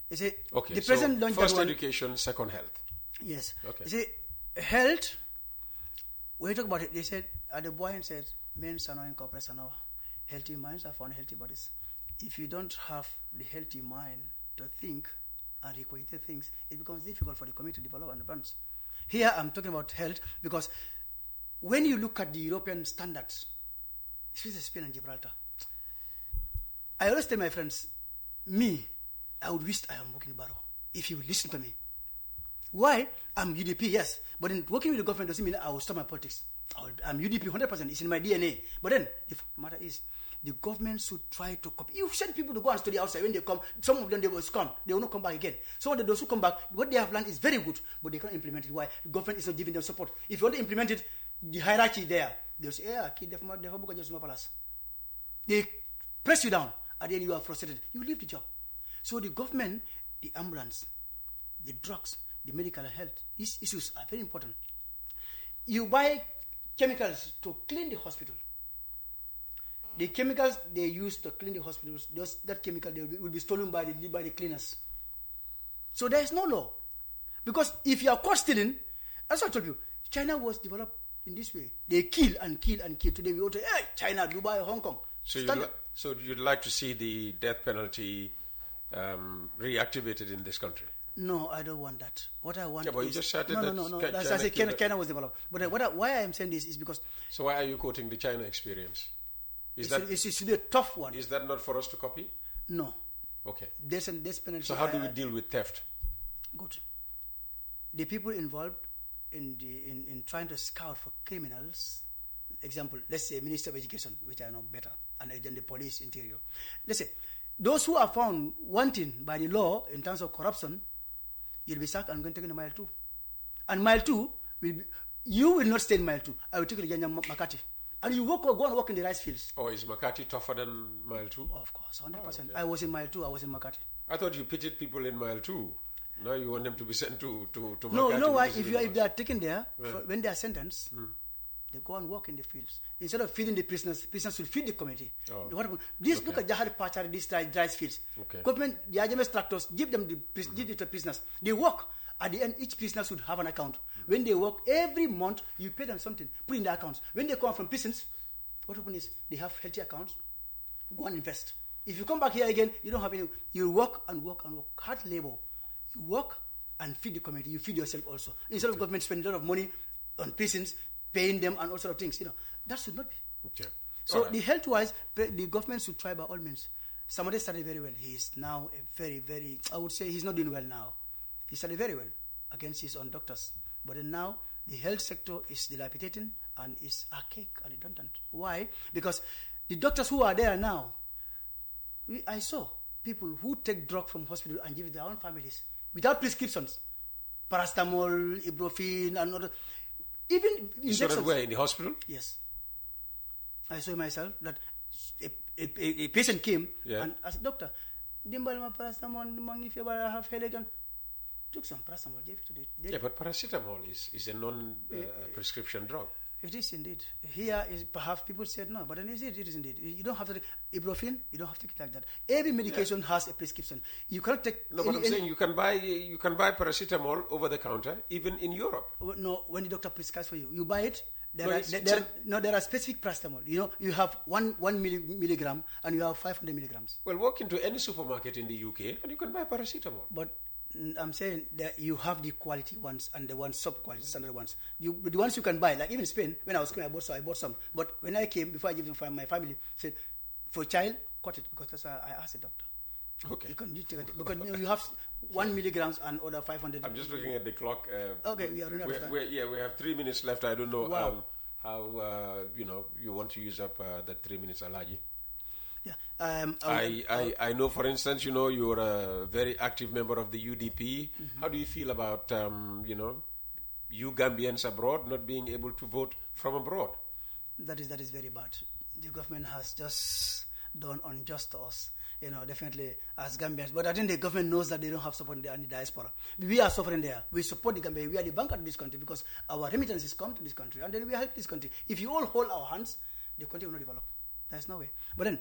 Speaker 5: Okay,
Speaker 6: the president launched
Speaker 5: first education, second health.
Speaker 6: Yes.
Speaker 5: Okay.
Speaker 6: You see, health, when you talk about it, they said, at the boy said, men are not incorporated now. Healthy minds are found healthy bodies. If you don't have the healthy mind to think and require things, it becomes difficult for the community to develop and advance. Here I'm talking about health because when you look at the European standards, especially Spain and Gibraltar, I always tell my friends, I would wish I am working Barrow, if you listen to me. Why? I'm UDP, yes. But in working with the government doesn't mean I will stop my politics. I'm UDP 100%. It's in my DNA. But then, the matter is, the government should try to copy. You send people to go and study outside. When they come, some of them, they will come. They will not come back again. Some of those who come back, what they have learned is very good, but they can't implement it. Why? The government is not giving them support. If you want to implement it, the hierarchy there, they'll say, they press you down. At the end, you are frustrated. You leave the job. So the government, the ambulance, the drugs, the medical health, these issues are very important. You buy chemicals to clean the hospital. The chemicals they use to clean the hospitals, that chemical will be stolen by the cleaners. So there is no law. Because if you are caught stealing, as I told you, China was developed in this way. They kill and kill and kill. Today we go to, hey, China, Dubai, Hong Kong.
Speaker 5: So you'd like to see the death penalty reactivated in this country?
Speaker 6: No, I don't want that. What I want
Speaker 5: but you just said
Speaker 6: no. China was developed. But why I am saying this is because...
Speaker 5: So why are you quoting the China experience?
Speaker 6: It should be a tough one.
Speaker 5: Is that not for us to copy?
Speaker 6: No.
Speaker 5: Okay.
Speaker 6: There's penalty.
Speaker 5: So how do we deal with theft?
Speaker 6: Good. The people involved in trying to scout for criminals, example, let's say Minister of Education, which I know better, and then the police interior. Let's say, those who are found wanting by the law in terms of corruption, you'll be sacked and going to take in mile 2. And mile 2, you will not stay in mile 2. I will take you to Makati. And you go and work in the rice fields.
Speaker 5: Oh, is Makati tougher than mile 2?
Speaker 6: Of course, 100%. Oh, okay. I was in mile 2, I was in Makati.
Speaker 5: I thought you pitied people in mile 2. Now you want them to be sent to Makati.
Speaker 6: No, you know why? If they are taken there, when they are sentenced, they go and work in the fields. Instead of feeding the prisoners will feed the community. Oh. Look at Jahar Pachar, these rice fields. Okay. Government, the IMS tractors, give them the prisoners. They work. At the end, each prisoner should have an account. When they work, every month, you pay them something, put in their accounts. When they come from prisons, what happens is they have healthy accounts, go and invest. If you come back here again, you don't have any, you work and work and work. Hard labor. You work and feed the community, you feed yourself also. Instead of government spending a lot of money on prisons, paying them and all sort of things, that should not be.
Speaker 5: Okay.
Speaker 6: So the health-wise, the government should try by all means. Somebody studied very well. He is now a very, very, I would say he's not doing well now. He studied very well against his own doctors. But then now, the health sector is dilapidating and is archaic and redundant. Why? Because the doctors who are there now, I saw people who take drugs from hospital and give it to their own families without prescriptions. Paracetamol, ibuprofen, and other. Even injections.
Speaker 5: You saw that where, in the hospital?
Speaker 6: Yes. I saw myself that a patient came and asked, doctor, Dimbal paracetamol, if you have headache, and took some paracetamol, gave it to the...
Speaker 5: Yeah, but paracetamol is a non-prescription drug.
Speaker 6: It is indeed. Here is perhaps people said no, but then it is indeed. You don't have to take ibuprofen. You don't have to take it like that. Every medication has a prescription. You cannot take.
Speaker 5: No, but I'm saying you can buy paracetamol over the counter, even in Europe.
Speaker 6: No, when the doctor prescribes for you, you buy it. There
Speaker 5: No,
Speaker 6: are specific paracetamol. You know, you have one milligram and you have 500 milligrams.
Speaker 5: Well, walk into any supermarket in the UK and you can buy paracetamol.
Speaker 6: But I'm saying that you have the quality ones and the ones sub-quality standard ones. The ones you can buy, like even in Spain, when I was coming, I bought some. But when I came, before I even find my family, said, for child, cut it, because that's why I asked the doctor.
Speaker 5: Okay.
Speaker 6: You take it, because you have 1 milligrams and other 500.
Speaker 5: I'm just looking at the clock.
Speaker 6: Okay, we are running out of time.
Speaker 5: We have 3 minutes left. I don't know
Speaker 6: Wow.
Speaker 5: how you want to use up that 3 minutes, Alhaji.
Speaker 6: Yeah.
Speaker 5: I know, for instance, you're a very active member of the UDP. Mm-hmm. How do you feel about, you Gambians abroad not being able to vote from abroad?
Speaker 6: That is very bad. The government has just done unjust to us, definitely as Gambians. But I think the government knows that they don't have support in the diaspora. We are suffering there. We support the Gambia. We are the bank of this country because our remittances come to this country, and then we help this country. If you all hold our hands, the country will not develop. There's no way. But then,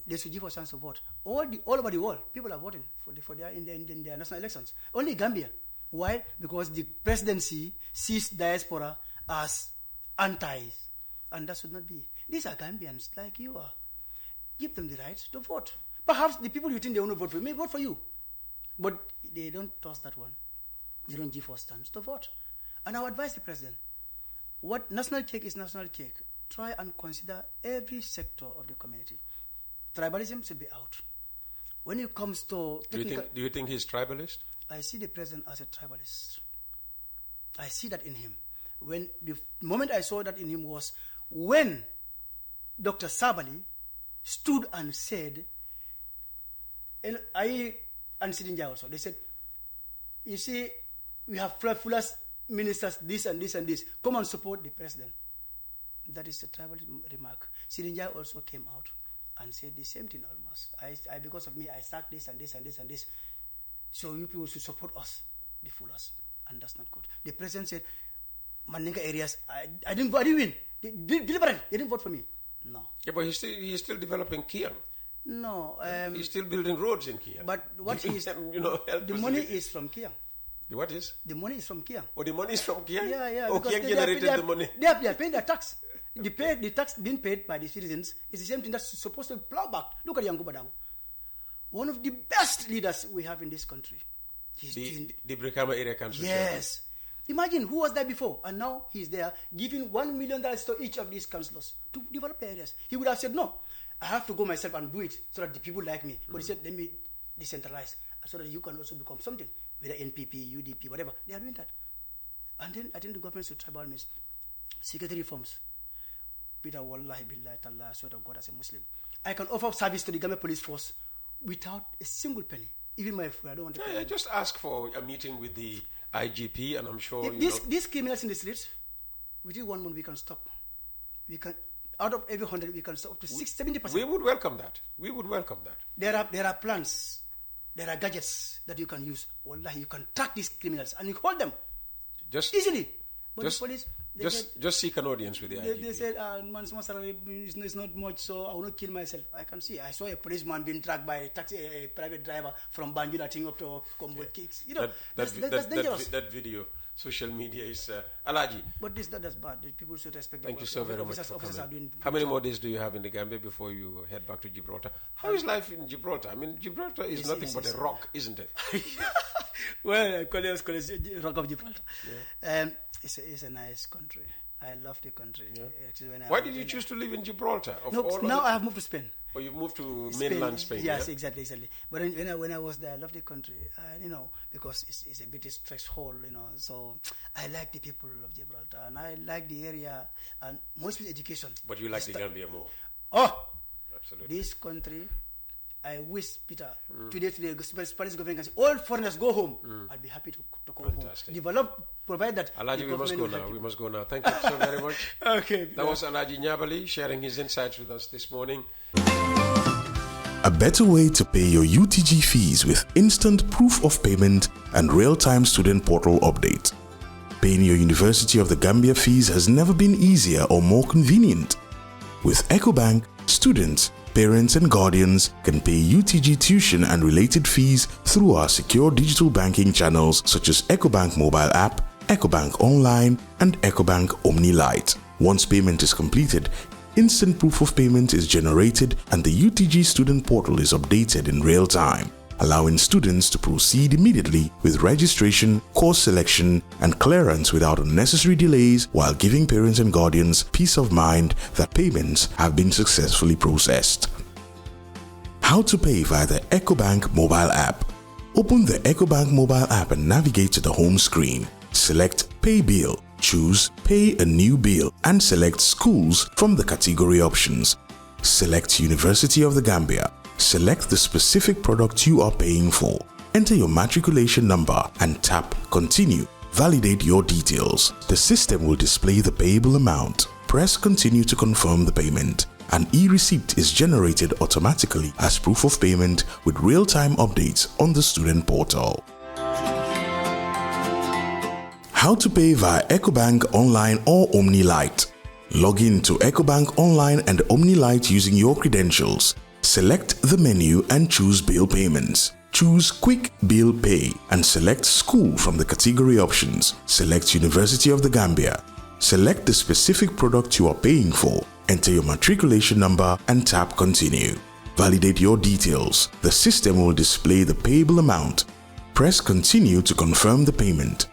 Speaker 6: they should give us a chance to vote. All over the world, people are voting for their national elections. Only Gambia. Why? Because the presidency sees diaspora as antis, and that should not be. These are Gambians like you are. Give them the right to vote. Perhaps the people you think they want to vote for you may vote for you, but they don't trust that one. They don't give us chance to vote. And I would advise the president: what national cake is national cake. Try and consider every sector of the community. Tribalism should be out. When it comes to
Speaker 5: do you think he's tribalist?
Speaker 6: I see the president as a tribalist. I see that in him. When the moment I saw that in him was when Dr. Sabali stood and said, and Sidinja also, they said, you see, we have fullest ministers, this and this and this. Come and support the president. That is a tribal remark. Sidinja also came out and said the same thing almost. Because of me, I sacked this and this and this and this. So you people should support us, the fullers. And that's not good. The president said, Mandinka areas, I didn't win. Deliberate. They didn't vote for me. No.
Speaker 5: Yeah, but he's still developing Kiang.
Speaker 6: No.
Speaker 5: He's still building roads in Kiang.
Speaker 6: But what he's, the money is from Kiang.
Speaker 5: The what is?
Speaker 6: The money is from Kiang.
Speaker 5: Oh, the money is from Kiang?
Speaker 6: Yeah.
Speaker 5: Oh, Kiang generated the money.
Speaker 6: They are paying their tax. The tax being paid by the citizens is the same thing that's supposed to plow back. Look at Yankuba Dabo. One of the best leaders we have in this country.
Speaker 5: The Brikama area council.
Speaker 6: Yes. Imagine who was there before, and now he's there giving $1 million to each of these councillors to develop the areas. He would have said, no, I have to go myself and do it so that the people like me. But he said, let me decentralize so that you can also become something, whether NPP, UDP, whatever. They are doing that. And then I think the government should tribal means security reforms. Peter, wallahi billahi tallah, I swear to God as a Muslim, I can offer service to the Gambia police force without a single penny. Even my food, I don't want to pay.
Speaker 5: Yeah, just ask for a meeting with the IGP, and I'm sure
Speaker 6: these criminals in the streets, within 1 month we can stop. We can, out of every 100, we can stop up to 70%.
Speaker 5: We would welcome that. There
Speaker 6: are plans, there are gadgets that you can use. Wallahi, you can track these criminals and you hold them just easily. But the police,
Speaker 5: just seek an audience with the IGP.
Speaker 6: They said, man's salary is not much, so I will not kill myself. I can see. I saw a policeman being tracked by a private driver from Banjul, I think, up to Combo Kicks. That's dangerous.
Speaker 5: That video, social media is Alhaji.
Speaker 6: But that's bad. People should respect.
Speaker 5: Thank you so very much for coming. How many more days do you have in the Gambia before you head back to Gibraltar? How is life in Gibraltar? I mean, Gibraltar is nothing but a rock, isn't it?
Speaker 6: Well, call it Rock of Gibraltar. Yeah. It's a nice country. I love the country. Yeah.
Speaker 5: Why did you choose to live in Gibraltar?
Speaker 6: Now I have moved to Spain.
Speaker 5: Oh, you've moved to mainland Spain?
Speaker 6: Yes,
Speaker 5: yeah?
Speaker 6: exactly. But when I was there, I loved the country, because it's a bit stressful, so I like the people of Gibraltar, and I like the area, and mostly education.
Speaker 5: But you like the Gambia more?
Speaker 6: Oh!
Speaker 5: Absolutely.
Speaker 6: This country, I wish, Peter, today the Spanish government can say, all foreigners go home. I'd be happy to go
Speaker 5: Fantastic.
Speaker 6: home. Develop, provide that.
Speaker 5: Alhaji, we must go now. Thank you so very much.
Speaker 6: Okay.
Speaker 5: That was Alhaji Nyabally sharing his insights with us this morning.
Speaker 1: A better way to pay your UTG fees with instant proof of payment and real-time student portal update. Paying your University of the Gambia fees has never been easier or more convenient. With Ecobank, students, parents and guardians can pay UTG tuition and related fees through our secure digital banking channels such as Ecobank mobile app, Ecobank Online and Ecobank Omni Lite. Once payment is completed, instant proof of payment is generated and the UTG student portal is updated in real time, allowing students to proceed immediately with registration, course selection and clearance without unnecessary delays, while giving parents and guardians peace of mind that payments have been successfully processed. How to pay via the Ecobank mobile app. Open the Ecobank mobile app and navigate to the home screen. Select Pay Bill, choose Pay a New Bill and select Schools from the category options. Select University of the Gambia. Select the specific product you are paying for. Enter your matriculation number and tap Continue. Validate your details. The system will display the payable amount. Press Continue to confirm the payment. An e-receipt is generated automatically as proof of payment with real-time updates on the student portal. How to pay via Ecobank Online or Omni Lite. Log in to Ecobank Online and Omni Lite using your credentials. Select the menu and choose Bill Payments. Choose Quick Bill Pay and select School from the category options. Select University of the Gambia. Select the specific product you are paying for. Enter your matriculation number and tap Continue. Validate your details. The system will display the payable amount. Press Continue to confirm the payment.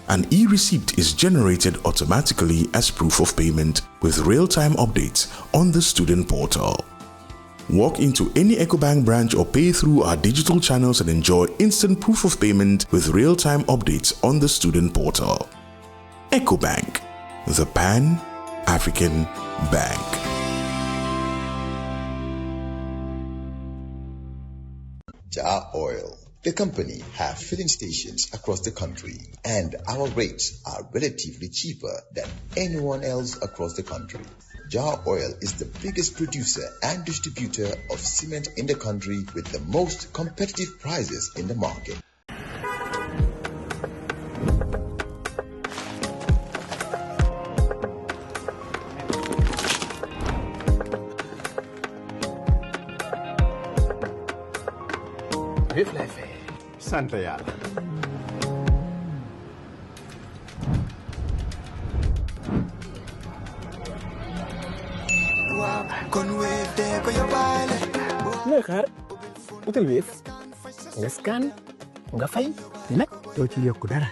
Speaker 1: An e-receipt is generated automatically as proof of payment with real-time updates on the student portal. Walk into any Ecobank branch or pay through our digital channels and enjoy instant proof of payment with real-time updates on the student portal. Ecobank, the Pan-African Bank.
Speaker 2: Jar Oil. The company have filling stations across the country and our rates are relatively cheaper than anyone else across the country. Jar Oil is the biggest producer and distributor of cement in the country with the most competitive prices in the market.
Speaker 3: Santa Yala.
Speaker 4: looy xaar utal Wave nga scan nga fay te nag doo ci yokk dara.